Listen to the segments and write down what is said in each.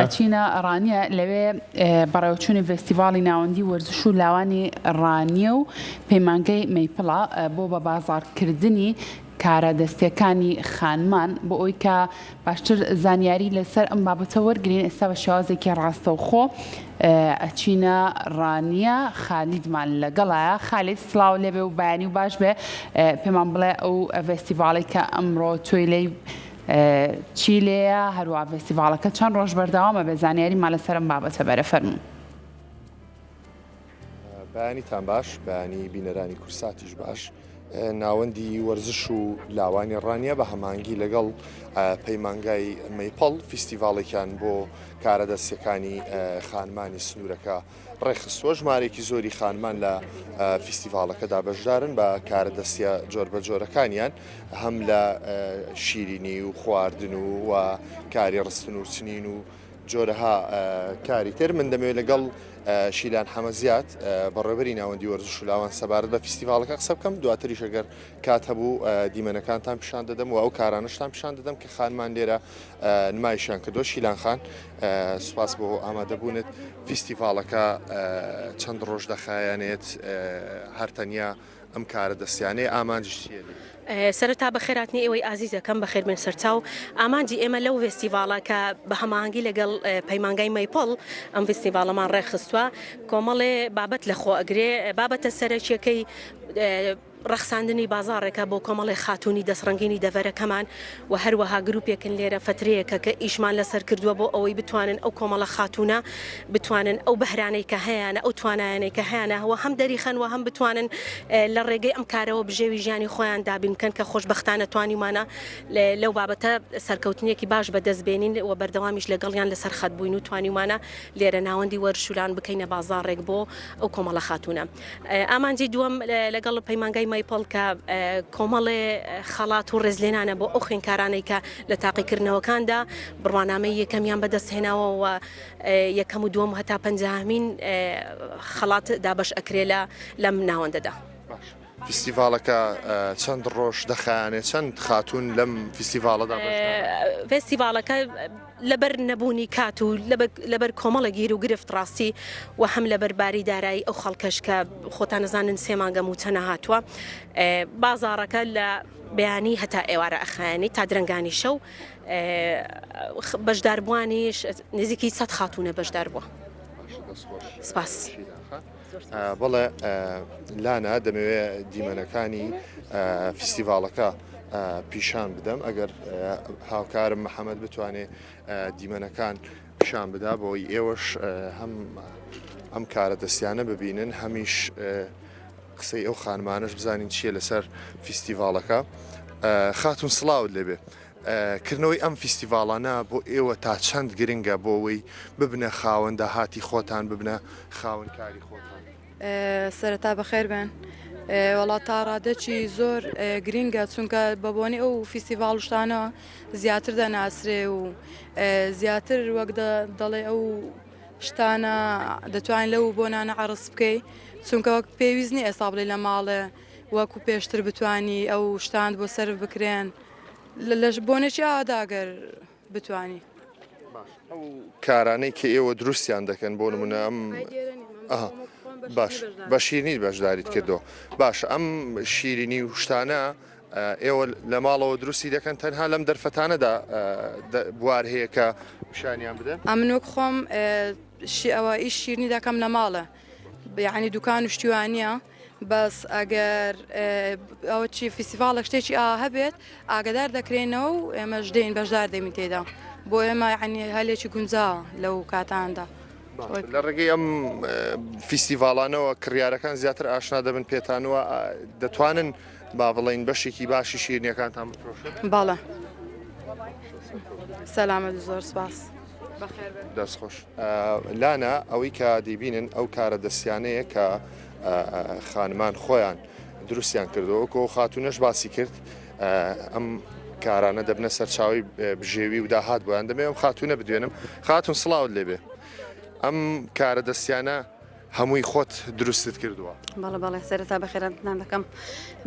ئەچینە ڕانیە لەوێ بەڕێوەچوونی فێستیڤاڵی ناوەندی وەرزش و لاوانی ڕانیە و پەیمانگەی مەیپڵە بۆ بە بازاڕکردنی کارە دەستیەکانی خانمان بۆ ئەوی کە باشتر زانیاری لەسەر ئەم بابەتە وەرگرین. ئێستا بە شێوازێکی ڕاستەوخۆ ئەچینە ڕانیە خالیدمان لەگەڵایە. خالید سڵاو لێبێ و بەیانی و باش بێ پێمان بڵێ ئەو فێستیڤاڵی کە ئەمڕۆ تۆی لێی چی لێیە، هەروە فێستیڤاڵەکە چەند ڕۆژ بەردەوامە بێ زانیاریمان لەسەر ئەم بابەتە بەرە فەرموون. بەیانیتان باش، بەیانی بینەرانی کورساتیش باش. ناوەندی وەرزش و لاوانی ڕانیە بە هەمانگی لەگەڵ پەیمانگای مەیپڵ فیستیڤاڵێکیان بۆ کارە دەستیەکانی خانمانی سنوورەکە ڕێخستووە. ژمارێکی زۆری خانمان لە فیستیڤاڵەکەدا بەشدارن بە کارە دەستیە جۆر بە جۆرەکانیان، هەم لە شیرینی و خواردن و کاری ڕستن و چنین و جۆرەها کاری تر. من دەمەوێت لەگەڵ شیلان حەمەزیات بەڕێوەبەری ناوەندی وەرزش و لاوان سەبارەت بە فیستیڤاڵەکە قسە بکەم، دواتریش ئەگەر کات هەبوو دیمەنەکانتان پیشان دەدەم و ئەو کارانشتان پیشان دەدەم کە خانمان لێرە نمایشیان کردو. شیلان خان، سوپاس بۆ ئامادەبوونت. فیستیڤاڵەکە چەند ڕۆژ دەخایەنێت، هەرتەنیا ئەم کارە دەستیانەیە ئامانجی چیە؟ سەرەتا بەخێراتنی ئێوەی ئازیزەکەم بەخێر بن سەرچاو. ئامانجی ئێمە لەو فێستیڤاڵە کە بە هەماهەنگی لەگەڵ پەیمانگای مەیپڵ ئەم فێستیڤاڵەمان ڕێخستووە، کۆمەڵێ بابەت لەخۆ ئەگرێ. بابەتە سەرەکیەکەی ڕەخساندنی بازارێکە بۆ کۆمەڵی خاتوونی دەسڕنگینی دەڤەرەکەمان و هەروەها گروپێکن لێرە فترەیەکە کە ئیشمان لەسەر کردووە بۆ ئەوەی بتوانن ئەو کۆمەڵە خاتوونە بتوانن ئەو بەهرانەی کە هەیەە ئەو توانایانەی کە هەیەەوە هەم دەریخەنەوە هەم بتوانن لە ڕێگەی ئەم کارەوە بژێوی ژیانی خۆیان دابینکەن کە خۆشبەختانە توانیمانە لەو بابەتە سەرکەوتنیەکی باش بەدەستبێنین و بەردەوامیش لەگەڵیان لەسەر خەت بووین و توانیمانە لێرە ناوەندی وەرشولان بکەینە بازاڕێک بۆ ئەو کۆمەڵە خاتوونە. ئامانجی دووەم لەگەڵ پەیمانگای مەیپڵ کە کۆمەڵێ خەڵات و ڕێزلێنانە بۆ ئەو خوێنکارانەی کە لە تاقیکردنەوەکاندا بڕوانامەی یەکەمیان بەدەستهێناوە و یەکەم و دووەم هەتا پەنجاهەمین خەڵات دابەش ئەکرێ لەم ناوەندەدا. فیستیڤاڵەکە چەند ڕۆژ دەخایەنێت، چەند خاتوون لەم فیستیڤاڵەدا؟ فێستیڤاڵەکە لەبەر نەبوونی کات و لەبەر کۆمەڵە گیر و گرفت ڕاستی و هەم لەبەر باری دارایی ئەو خەڵکەش کە خۆتان نەزانن سێمانگەم و چەنە هاتووە، بازاڕەکە لە بەیانی هەتا ئێوارە ئەخایەنی تا درەنگانی شەو بەشداربووانیش نزیکی 100 خاتوونە بەشدار بووە. سپاس. بەڵێ لانا دەمەوێت دیمەنەکانی فیستیڤاڵەکە پیشان بدەم، ئەگەر هاوکارم محەممەد بتوانێت دیمەنەکان پیشان بدا بۆی ئێوەش هەم ئەم کارە دەستیانە ببینن، هەمیش قسەی ئەو خانمانش بزانین چییە لەسەر فیستیڤاڵەکە. خاتون سڵاوت لێبێ. کردنەوەی ئەم فیستیڤاڵانە بۆ ئێوە تا چەند گرنگە بۆەوەی ببنە خاوەندە هاتی خۆتان، ببنە خاوەنکاری خۆتان؟ سەرەتا بەخێر بن. وڵات تا ڕادەکی زۆر گرینگە، چونکە بەبوونی ئەو فیستیڤاڵشتانە زیاتر دەناسرێ و زیاتر وەک دەڵێ ئەو شتانە دەتوانین لەو بۆنانە عەرز بکەی، چونکە وەک پێویست نی ئێستا بڵێ لە ماڵێ وەکو پێشتر بتانی ئەو شتان بۆ سەر بکرێن لە بۆنێکی ئاداگەر بتانی. ئەو کارانەی کە ئێوە دروستیان دەکەن بۆ نمونە ئەم باش بە شیرینی بەشداریت کردو. باش، ئەم شیرینی و شتانە ئێوە لە ماڵەوە دروستی دەکەن تەنها لەم دەرفەتانەدا بوار هەیە کە پیشانیان بدەن؟ ئەمنوک خۆم ئەوە ئیش شیرنی دەکەم لە ماڵە، یعنی دوکان و شتیوانیە، بەس ئەگەر ئەوە چی فیستیڤاڵە شتێکی هەبێت ئاگدار دەکرێنەوە و ئێمەش دێن بەشدار دەمین تێدا، بۆ ئێمە یعنی هەلێکی گونجاوە لەو کاتاندا. لە ڕێگەی ئەم فیستیڤاڵانەوە کڕیارەکان زیاتر ئاشنا دەبن پێتانەوە، دەتوانن با بڵێن بەشێکی باشی شیرینیەکانتان بفرۆشن؟ باڵە. سەلامەت، زۆر سپاس. دەستخۆش. لانا، ئەوەی کە دەیبینن ئەو کارە دەستیانەیە کە خانمان خۆیان دروستیان کردەوە، کۆ خاتونەش باسی کرد، ئەم کارانە دەبنە سەرچاوی بژێوی و داهات بۆیان دەمێ ئەم خاتونە بدوێنم. خاتون سڵاوت لێبێ. ئەم کارە دەستیانە هەمووی خۆت دروستت کردووە؟ بەڵێ بەڵێ، سەرەتا بەخێرانتان دەکەم.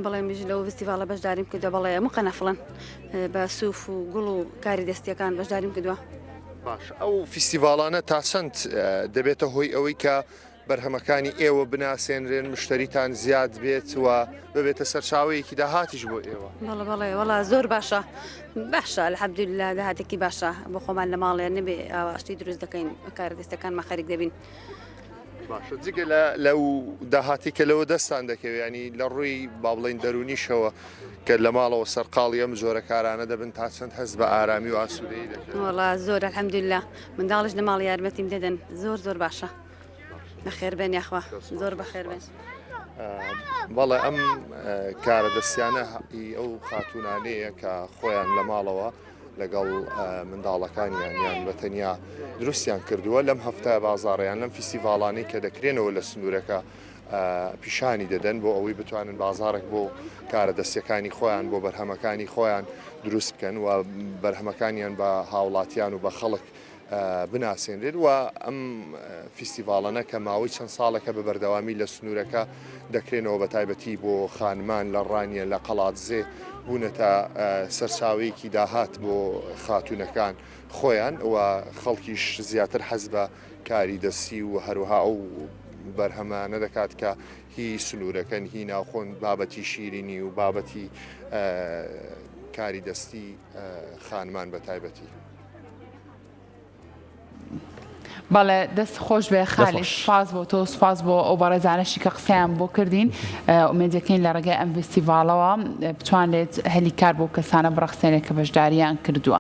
بەڵێ میژ لەو فیستیڤاڵە بەشداریم کردووە، بەڵێ هەموو قەنەفڵن بە سووف و گوڵ و کاری دەستیەکان بەشداریم کردووە. باش ئەو فیستیڤالانە تا چەند دەبێتە هۆی ئەوەی کە بەرهەمەکانی ئێوە بناسێنرێن مشتریتان زیاد بێت و ببێتە سەرچاوەیەکی داهاتیش بۆ ئێوە بەڵێ وەڵا زۆر باشە الحەمدوللا داهاتێکی باشە بۆ خۆمان لە ماڵێ نەبێ ئاشتی دروست دەکەین کارە دەستەکانمان خەریک دەبین. باشە جگە لەو داهاتی کە لەوە دەستان دەکەوێت ینی لە ڕووی با بڵێن دەرونیشەوە کە لە ماڵەوە سەرقاڵی ئەم جۆرە کارانە دەبن تا چەند هەست بە ئارامی و ئاسوودەیی دەکەن. وەڵا زۆر الحەمدوللا منداڵش لە ماڵ یارمەتیم دەدەن زۆر باشە. بەخێر بێن یاخوا زۆر بەخێر بێن. بەڵێ ئەم کارە دەستیانە ئەو خاتونانەیە کە خۆیان لە ماڵەوە لەگەڵ منداڵەکانیان یان بە تەنیا دروستیان کردووە لەم هەفتە بازاڕیان لەم فیستیڤالانەی کە دەکرێنەوە لە سنوورەکە پیشانی دەدەن بۆ ئەوەی بتوانن بازارێک بۆ کارە دەستیەکانی خۆیان بۆ بەرهەمەکانی خۆیان دروست بکەن و بەرهەمەکانیان بە هاوڵاتیان و بە خەڵک بناسێنرێت و ئەم فیستیڤالانە کە ماوەی چەند ساڵەکە بە بەردەوامی لە سنوورەکە دەکرێنەوە بە تایبەتی بۆ خانمان لە ڕانیە لە قەڵاتزێ بوونەتە سەرچاوەیەکی داهات بۆ خاتونەکان خۆیان و خەڵکیش زیاتر حەز بە کاری دەستی و هەروەها ئەو بەرهەمانە دەکات کە هی سنوورەکەن هی ناوخۆن بابەتی شیرینی و بابەتی کاری دەستی خانمان بە تایبەتی. بەڵێ دەست خۆش بێ خالی سپاس بۆ تۆ سپاس بۆ ئەو بەڕێزانەشی کە قسەیان بۆ کردین ئومێدەکەین لە ڕێگەی ئەم فیستیڤالەوە بتوانێت هەلی کار بۆ کەسانە بڕەخسێنێک کە بەشداریان کردووە.